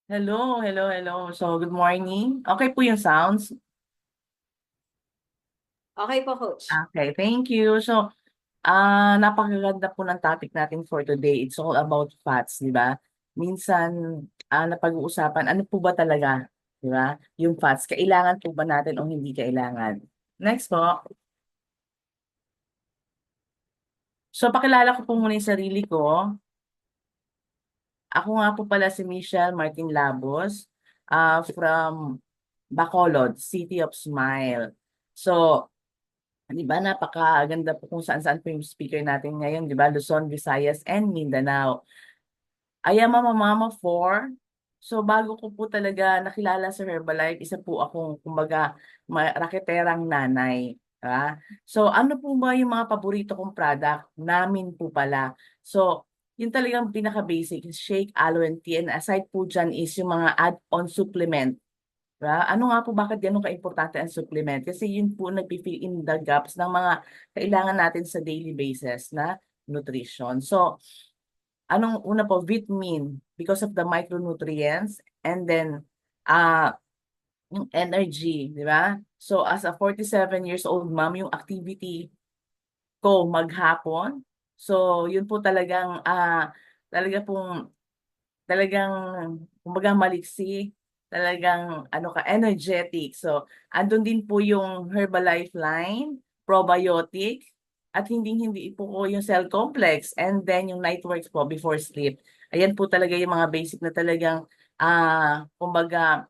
Hello, hello, hello. So, good morning. Okay po yung sounds? Okay po, Coach. Okay, thank you. So, napakaganda po ng topic natin for today. It's all about fats, di ba? Minsan, napag-uusapan, ano po ba talaga, di ba? Yung fats, kailangan po ba natin o hindi kailangan? Next po. So, pakilala ko po muna yung sarili ko. Ako nga po pala si Michelle Martin Labos, from Bacolod, City of Smile. So, di ba, napakaganda po kung saan-saan po yung speaker natin ngayon, di ba? Luzon, Visayas, and Mindanao. I am a mama for. So, bago ko po talaga nakilala sa Herbalife, isa po akong, kumbaga, raketerang nanay. So, ano po ba yung mga paborito kong product? Namin po pala. So, yun talagang pinaka-basic, shake, aloe, and tea. And aside po dyan is yung mga add-on supplement. Ano nga po, bakit ganun ka-importante ang supplement? Kasi yun po nag-fill in the gaps ng mga kailangan natin sa daily basis na nutrition. So, anong una po? Vitamin because of the micronutrients, and then uh, yung energy, di ba? So, as a 47 years old mom, yung activity ko maghapon. So, yun po talagang talaga pong talagang kumbaga maliksi, talagang ano ka, energetic. So, andun din po yung Herbalife line, probiotic, at hindi po ko yung cell complex, and then yung night works po before sleep. Ayan po talaga yung mga basic na talagang kumbaga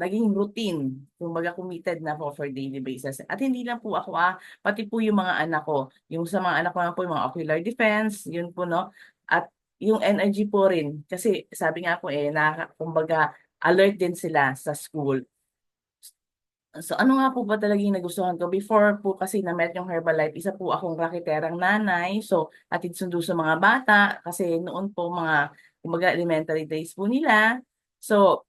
naging routine, kumbaga committed na po for daily basis. At hindi lang po ako, pati po yung mga anak ko. Yung sa mga anak ko na po, yung mga ocular defense, yun po, no? At yung energy po rin. Kasi sabi nga po kumbaga, alert din sila sa school. So ano nga po ba talaga yung nagustuhan ko? Before po kasi na-met yung Herbalife, isa po akong rakiterang nanay. So, atid sundo sa mga bata. Kasi noon po mga, kumbaga, elementary days po nila. So,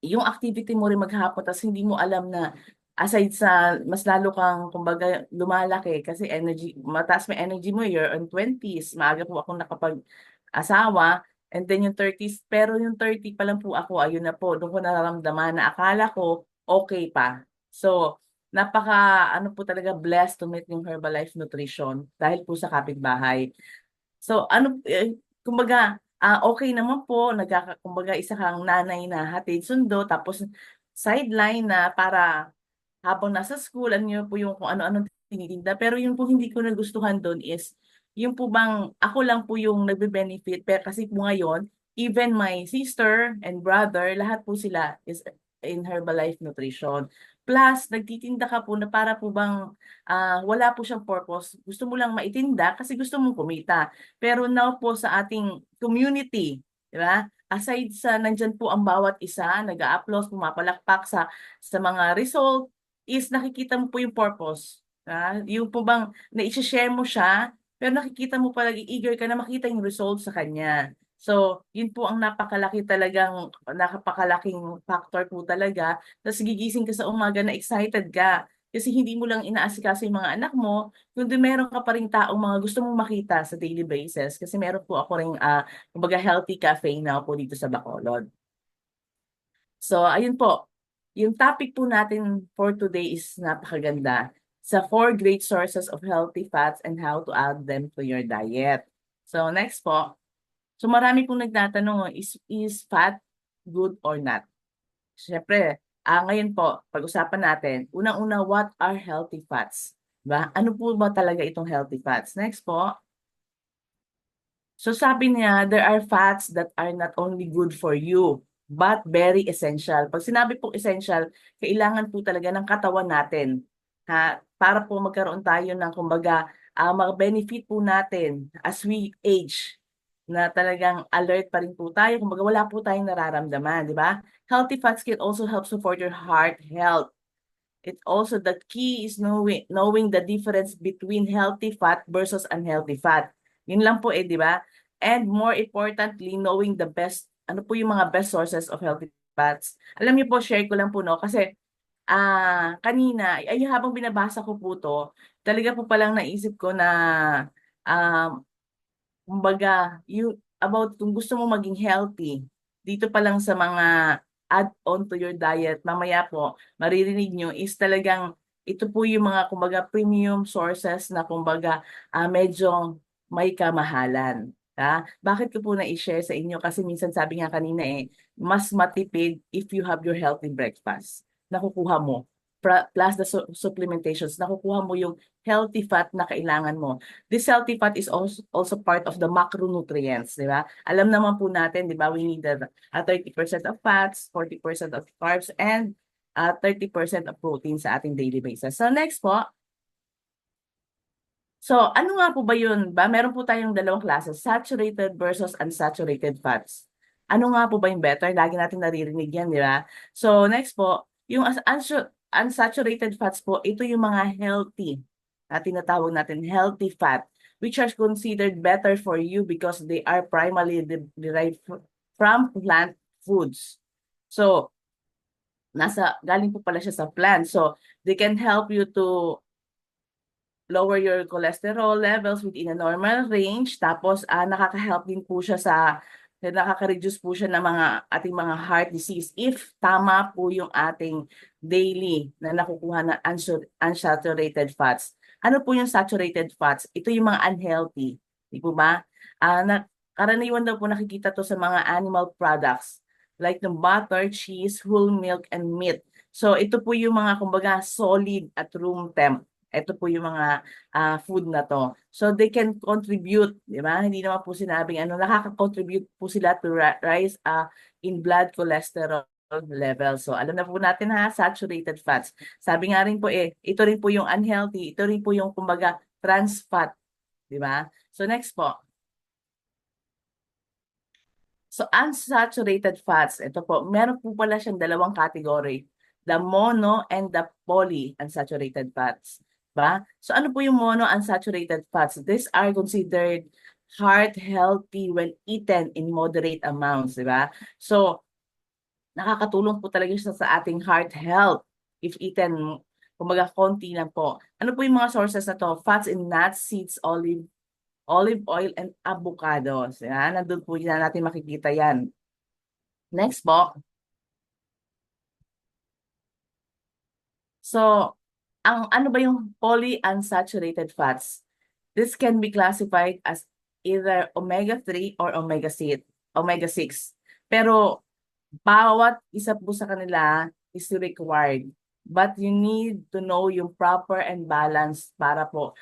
yung activity mo rin maghapon tapos hindi mo alam na aside sa mas lalo kang kumbaga lumalaki kasi energy mataas may energy mo, you're on 20s, maaga po akong nakapag-asawa, and then yung 30s, pero yung 30 pa lang po ako, ayun na po, doon ko nararamdaman na akala ko okay pa. So, napaka ano po talaga, blessed to meet yung Herbalife Nutrition dahil po sa kapitbahay. So kumbaga, okay naman po, kumbaga isa kang nanay na hatid sundo, tapos sideline na para habang nasa school, ano yun po yung kung ano-ano tinitinda. Pero yung po hindi ko nagustuhan doon is, yung po bang ako lang po yung nagbe-benefit, pero kasi po ngayon, even my sister and brother, lahat po sila is in Herbalife Nutrition. Plus, nagtitinda ka po na para po bang wala po siyang purpose. Gusto mo lang maitinda kasi gusto mong kumita. Pero now po sa ating community, di ba? Aside sa nandyan po ang bawat isa, nag-a-applause, pumapalakpak sa mga result, is nakikita mo po yung purpose. Yung po bang na-share mo siya, pero nakikita mo palagi, eager ka na makita yung result sa kanya. So, yun po ang napakalaking factor po talaga. Tapos gigising ka sa umaga na excited ka. Kasi hindi mo lang inaasikaso yung mga anak mo, kundi meron ka pa rin taong mga gusto mong makita sa daily basis. Kasi meron po ako rin, kumbaga healthy cafe na po dito sa Bacolod. So, ayun po. Yung topic po natin for today is napakaganda. Sa four great sources of healthy fats and how to add them to your diet. So, next po. So, marami pong nagtatanong, is fat good or not? Siyempre, ngayon po, pag-usapan natin, unang-una, what are healthy fats? Ba? Ano po ba talaga itong healthy fats? Next po. So sabi niya, there are fats that are not only good for you, but very essential. Pag sinabi pong essential, kailangan po talaga ng katawan natin. Para po magkaroon tayo ng, kumbaga, mag-benefit po natin as we age, na talagang alert pa rin po tayo. Kumbaga, wala po tayong nararamdaman, di ba? Healthy fats can also help support your heart health. It also, the key is knowing the difference between healthy fat versus unhealthy fat. Yun lang po di ba? And more importantly, knowing the best, ano po yung mga best sources of healthy fats. Alam niyo po, share ko lang po, no? Kasi kanina, ay habang binabasa ko po to, talaga po palang naisip ko na, um, kumbaga, about kung gusto mo maging healthy. dito pa lang sa mga add-on to your diet, mamaya po, maririnig nyo is talagang ito po yung mga kumbaga premium sources na kumbaga medyo may kamahalan. Bakit ko po na-share sa inyo? Kasi minsan sabi nga kanina mas matipid if you have your healthy breakfast. Nakukuha mo. Plus the supplementations, nakukuha mo yung healthy fat na kailangan mo. This healthy fat is also part of the macronutrients, di ba? Alam naman po natin, di ba, we need 30% of fats, 40% of carbs, and 30% of protein sa ating daily basis. So next po, so ano nga po ba yun? Meron po tayong dalawang klase, saturated versus unsaturated fats. Ano nga po ba yung better? Lagi natin naririnig yan, di ba? So next po, yung unsaturated fats po, ito yung mga healthy, na tinatawag natin healthy fat, which are considered better for you because they are primarily derived from plant foods. So, galing po pala siya sa plant. So, they can help you to lower your cholesterol levels within a normal range. Tapos, nakaka-help din po siya nakaka-reduce po siya ng ating mga heart disease if tama po yung ating daily na nakukuha na unsaturated fats. Ano po yung saturated fats? Ito yung mga unhealthy. Di po ba? Karaniwan daw po nakikita to sa mga animal products like the butter, cheese, whole milk, and meat. So, ito po yung mga kumbaga solid at room temp. Ito po yung mga food na to. So they can contribute, di ba? Hindi naman po sinabing nakaka-contribute po sila to rise in blood cholesterol level. So alam na po natin saturated fats. Sabi nga rin po ito rin po yung unhealthy, ito rin po yung kumbaga trans fat, di ba? So next po. So unsaturated fats, ito po, meron po pala siyang dalawang category, the mono and the polyunsaturated fats. Ba? So ano po yung mono unsaturated fats? These are considered heart healthy when eaten in moderate amounts, di ba? So nakakatulong po talaga siya sa ating heart health if eaten kumbaga konti lang po. Ano po yung mga sources na to? Fats in nuts, seeds, olive oil, and avocados. Yan, nandun po yan natin makikita yan. Next po. So, ano ba yung polyunsaturated fats? This can be classified as either omega-3 or omega-6. Pero, bawat isa po sa kanila is required. But you need to know yung proper and balance para po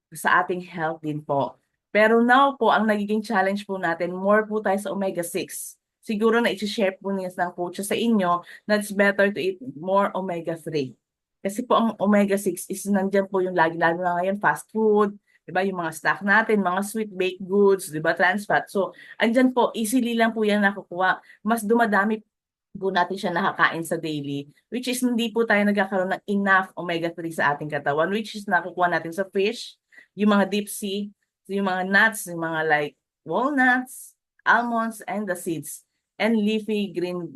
sa ating health din po. Pero now po, ang nagiging challenge po natin, more po tayo sa omega-6. Siguro na i-share po niya ng coach sa inyo na it's better to eat more omega-3. Kasi po ang omega-6 is nandiyan po yung lagi-lagi na ngayon, fast food, di ba? Yung mga snack natin, mga sweet baked goods, di ba? Trans fat. So, andyan po, easily lang po yan nakukuha. Mas dumadami po natin siya nakakain sa daily, which is hindi po tayo nagkakaroon ng enough omega-3 sa ating katawan, which is nakukuha natin sa fish, yung mga deep sea, yung mga nuts, yung mga like walnuts, almonds, and the seeds, and leafy green,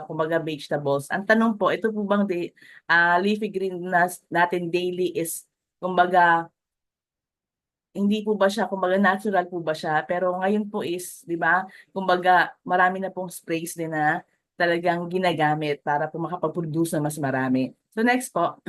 kumbaga vegetables. Ang tanong po, ito po bang leafy green natin daily is, kumbaga, hindi po ba siya, kumbaga natural po ba siya? Pero ngayon po is, di ba, kumbaga marami na pong sprays din na talagang ginagamit para po makapag-produce na mas marami. So next po.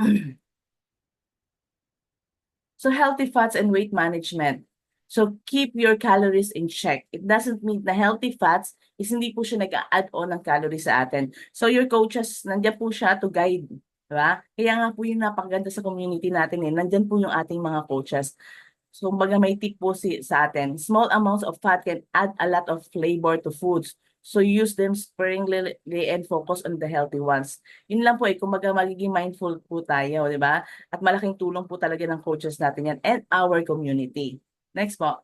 So healthy fats and weight management. So keep your calories in check. It doesn't mean na healthy fats is hindi po siya nag-add on ng calories sa atin. So your coaches, nandiyan po siya to guide. Diba? Kaya nga po yung napakaganda sa community natin Nandiyan po yung ating mga coaches. So, kumbaga may tip po sa atin. Small amounts of fat can add a lot of flavor to foods. So, use them sparingly and focus on the healthy ones. Yun lang po kumbaga magiging mindful po tayo, di ba? At malaking tulong po talaga ng coaches natin yan and our community. Next po.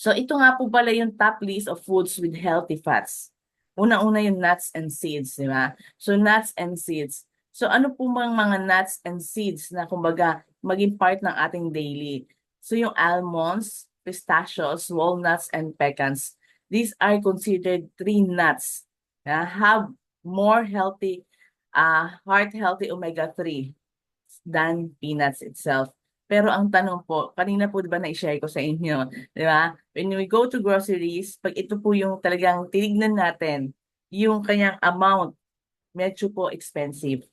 So, ito nga po pala yung top list of foods with healthy fats. Una-una yung nuts and seeds, di ba? So, nuts and seeds. So ano po bang mga nuts and seeds na kumbaga maging part ng ating daily? So yung almonds, pistachios, walnuts, and pecans, these are considered tree nuts na have more healthy, heart healthy omega-3 than peanuts itself. Pero ang tanong po, kanina po 'di ba na-share ko sa inyo, 'di ba? When we go to groceries, pag ito po yung talagang tinignan natin, yung kanyang amount, medyo po expensive.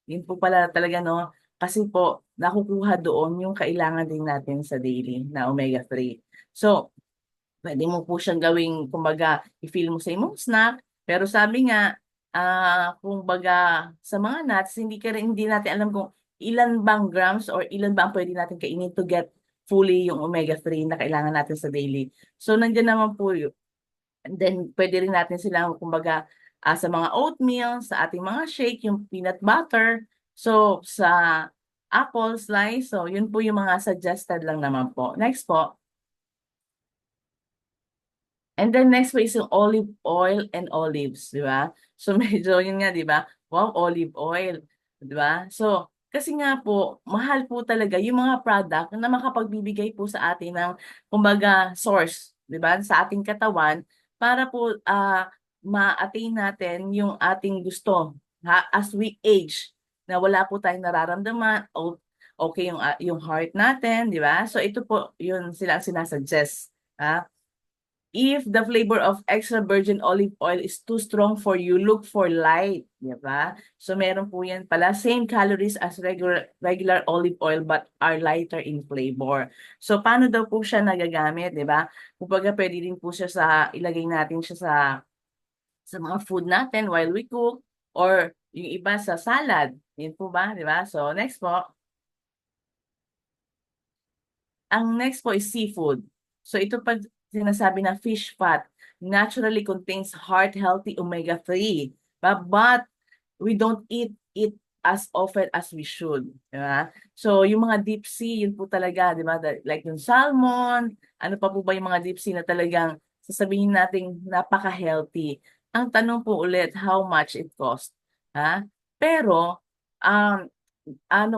Yun po pala talaga, no? Kasi po, nakukuha doon yung kailangan din natin sa daily na omega-3. So, pwede mo po siyang gawing, kumbaga, i-fill mo sa imong snack. Pero sabi nga, kumbaga, sa mga nuts, hindi natin alam kung ilan bang grams or ilan ba ang pwede natin kainin to get fully yung omega-3 na kailangan natin sa daily. So, nandiyan naman po yun. And then, pwede rin natin silang, kumbaga, sa mga oatmeal, sa ating mga shake, yung peanut butter. So, sa apple slice. So, yun po yung mga suggested lang naman po. Next po. And then next po is yung olive oil and olives, di ba? So medyo yun nga, di ba? Wow, olive oil, di ba? So, kasi nga po, mahal po talaga yung mga product na makapagbibigay po sa atin ng, kumbaga, source, di ba? Sa ating katawan, para po ma-attain natin yung ating gusto, ha? As we age, na wala po tayong nararamdaman, o okay yung heart natin, di ba? So ito po, yun sila ang sinasuggest. Ha? If the flavor of extra virgin olive oil is too strong for you, look for light, di ba? So meron po yan pala, same calories as regular olive oil but are lighter in flavor. So paano daw po siya nagagamit, di ba? Kumbaga pwede din po siya ilagay natin siya sa mga food natin while we cook or yung iba sa salad. Yun po ba, di ba? So next po. Ang next po is seafood. So ito pa sinasabi na fish fat naturally contains heart-healthy omega-3. But we don't eat it as often as we should. Di ba? So yung mga deep sea, yun po talaga, di ba? Like yung salmon, ano pa po ba yung mga deep sea na talagang sasabihin natin napaka-healthy. Ang tanong po ulit, how much it cost? Ha? Pero, um,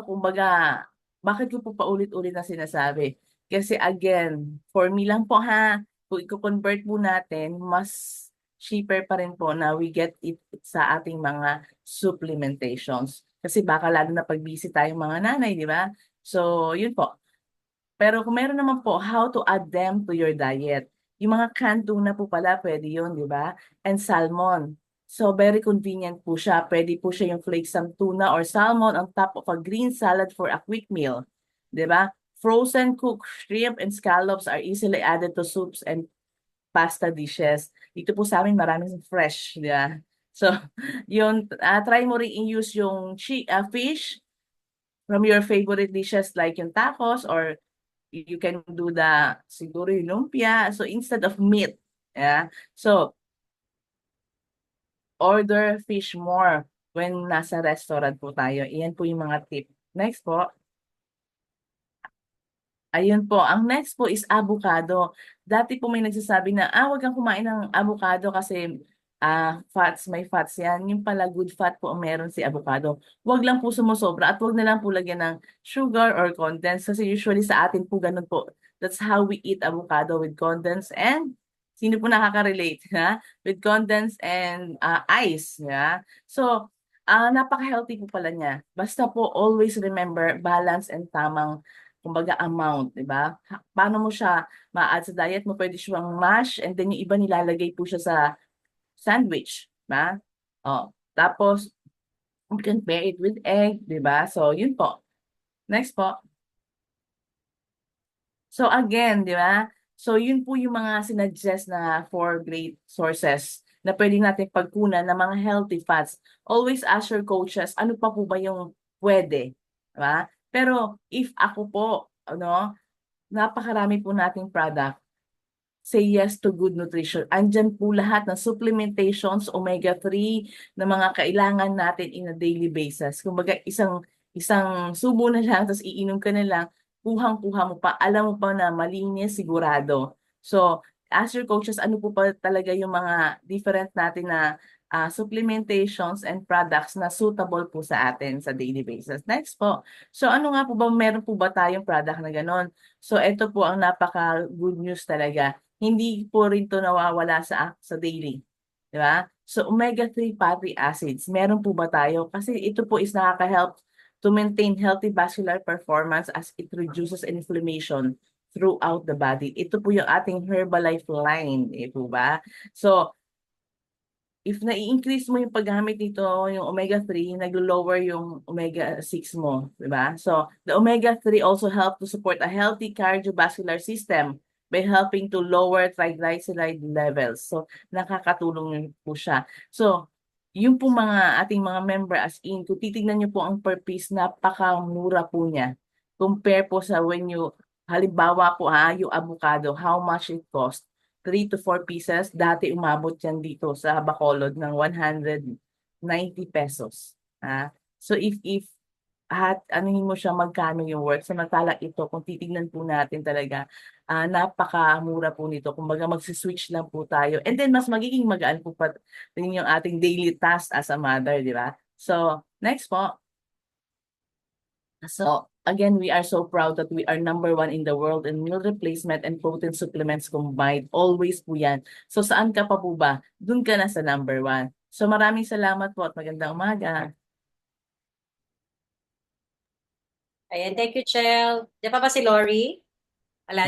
kumbaga, bakit ko po paulit-ulit na sinasabi? Kasi again, for me lang po ha, kung i-convert po natin, mas cheaper pa rin po na we get it sa ating mga supplementations. Kasi baka lalo na pag-busy tayong mga nanay, di ba? So, yun po. Pero kung meron naman po, how to add them to your diet. Yung mga canned tuna po pala, pwede yun, di ba? And salmon. So, very convenient po siya. Pwede po siya yung flakesome tuna or salmon on top of a green salad for a quick meal. Di ba? Frozen cooked shrimp and scallops are easily added to soups and pasta dishes. Dito po sa amin maraming fresh, di ba? So, yun, try mo rin i-use yung fish from your favorite dishes like yung tacos or you can do siguro yung lumpia. So instead of meat, yeah. So order fish more when nasa restaurant po tayo. Iyan po yung mga tip. Next po. Ayun po. Ang next po is avocado. Dati po may nagsasabi na, wag kang kumain ng avocado kasi may fats yan. Yung pala good fat po ang meron si avocado. Wag lang po sumusobra at wag na lang po lagyan ng sugar or condensed kasi usually sa atin po ganun po. That's how we eat avocado with condensed and sino po nakaka-relate ha? With condensed and ice. Yeah? So, napaka-healthy po pala niya. Basta po always remember balance and tamang kumbaga amount, di ba? Paano mo siya ma-add sa diet mo? Pwede siyang mash and then yung iba nilalagay po siya sa sandwich, di ba? Oh, tapos you can pair it with egg, di ba? So, yun po. Next po. So again, di ba? So yun po yung mga sinuggest na four great sources na pwede natin pagkunan ng mga healthy fats. Always ask your coaches, ano pa po ba yung pwede? Di ba? Pero if ako po, napakarami po nating product, say yes to good nutrition. Andyan po lahat ng supplementations, omega-3 na mga kailangan natin in a daily basis. Kumbaga isang subo na lang, tapos iinom ka na lang, kuhang-kuha mo pa, alam mo pa na malinis, sigurado. So, ask your coaches, ano po pa talaga yung mga different natin na supplementations and products na suitable po sa atin sa daily basis. Next po. So, ano nga po ba, meron po ba tayong product na ganon? So, ito po ang napaka-good news talaga, hindi po rin to nawawala sa daily. Di ba? So, omega-3 fatty acids, meron po ba tayo? Kasi ito po is nakaka-help to maintain healthy vascular performance as it reduces inflammation throughout the body. Ito po yung ating Herbalife line, po ba? So, if nai-increase mo yung paggamit nito, yung omega-3, naglo-lower yung omega-6 mo, di ba? So, the omega-3 also help to support a healthy cardiovascular system by helping to lower triglyceride levels. So, nakakatulong yun po siya. So, yung po mga ating mga member as in, kung titignan niyo po ang per piece, napakamura po niya. Compare po sa when you, halimbawa po yung avocado, how much it cost? 3 to 4 pieces. Dati umabot yan dito sa Bacolod ng 190 pesos. So if at anuhin mo siya magkano yung worth. Samantala ito, kung titignan po natin talaga, napakamura po nito. Kumbaga magsi-switch lang po tayo. And then mas magiging magaan po pa rin yung ating daily task as a mother, di ba? So, next po. So, again, we are so proud that we are #1 in the world in meal replacement and protein supplements combined. Always po yan. So, saan ka pa po ba? Doon ka na sa #1. So, maraming salamat po at magandang umaga. Ayan, thank you, Chel. Diyan pa ba si Lori? Wala